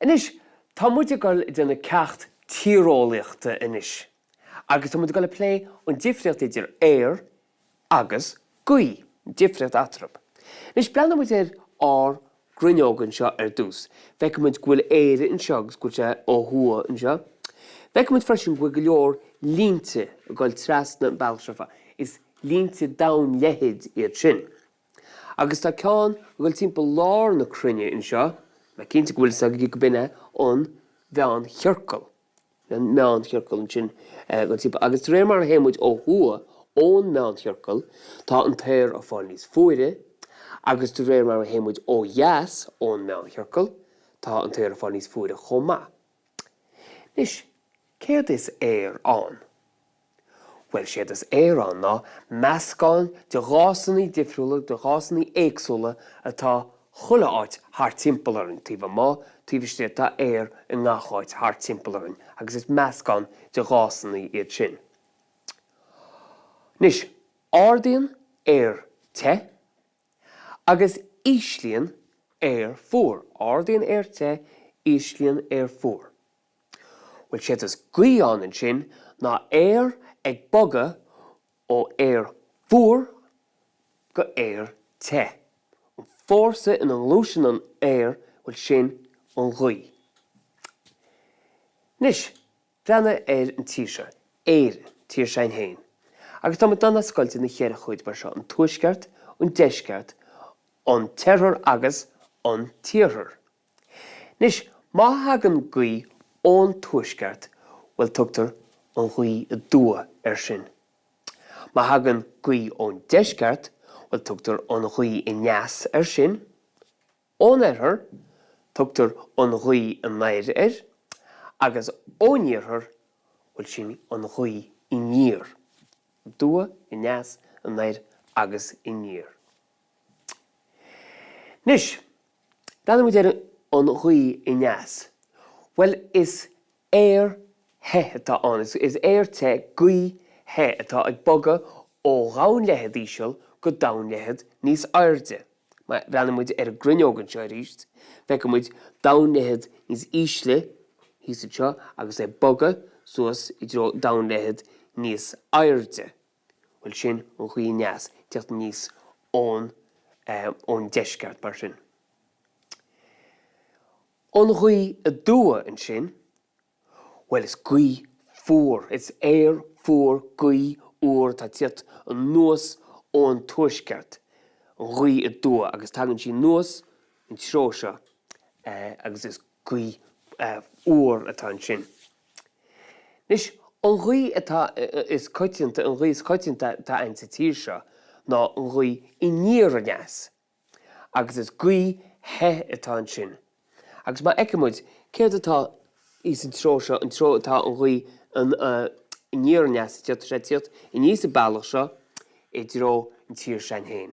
Inis, tá muide goil duna ceacht Tíreolaíochta inis. Agus tá muide goil lé an difriocht idir agus gaoth, difriocht atrab. Inis breanna muide ar gruinneogan seo dús. Feic muid gwyl in seogus gwylte ó hua in seo. Feic muid freisin gwyl go leor línte a goil trasna bailsefa is línte dawn lehid i'r sin. Agus tá ceann gwyl timp lár na crunne in seo, ma cinnte gwyl sa go binne on bhean thiorcail. Meán thiorcail in sin. Agus ré mar héimmuid ó hua ón meán thiorcail, tá an tair a fáil níos fuire, agus du réir mar héimmuid ó dheas ón meán thiorcail, tá an tair a fáil níos fuire chomá. Nis, céir is an? Wel, sé is an ná meascáin de gásannaí difriúla, de gásannaí éagsúla atá chula áit thar timpplarin tíbh má, tíbh sé tá in gááit thar timpplarin, agus is meascáin de gásannaí iad sin. Nis, ardíonn te, agus íslíonn fuór. Ardíonn te, íslíonn fuór. Wel, sé is gaoth an sin ná ag boga ó fuór go te. An fórsa in an lúsin an bhfuil sin an gaoth. Nis, breanna an tíse, tír sein héin. Agus tá dana scoilte na chéad chuid mar seo an tuaisceart, an deisceart, an tEarrach agus an tEarrach. Nis, má hagan gaoth ón tuaisceart bhfuil tugtar an gaoth dua sin. Má hagan gaoth ón deisceart bhfuil tugtar an gaoth neas sin. Ón tEarrach tugtar an gaoth nair agus ón tEarrach bhfuil sin an gaoth iníor. Dua, neas, nair agus iníor. Nis, dan muid an gaoth neas. Well, is he atá an, is te gaoth he atá ag boga ó ghaon lehad íseal go dawn lehad níos airde. Ma bheanna muid gruinneogan seo ríist, feic muid dawn lehad níos ísle, hís seo, agus boga suas I dro dawn lehad níos airde. Wel sin an gaoth neas, teacht níos ón deisceart mar sin. An gaoth dua in sin, well, is gaoth fuór. It's fuór gaoth úr tá tíocht an nuas ón tuaisceart. An gaoth dua, agus tagann sin nuas in tro seo, agus is gaoth úr atá an sin. Nis, an gaoth atá is coitianta, an gaoth is coitianta tá ein sa tír seo, ná an gaoth iníor neas, agus is gaoth he atá an sin. Agus má eicimid, céir atá is an tro seo, an tro atá an gaoth an iníor neas, tíocht sé tíocht, in níos a bailach seo, dro an tír sein héin.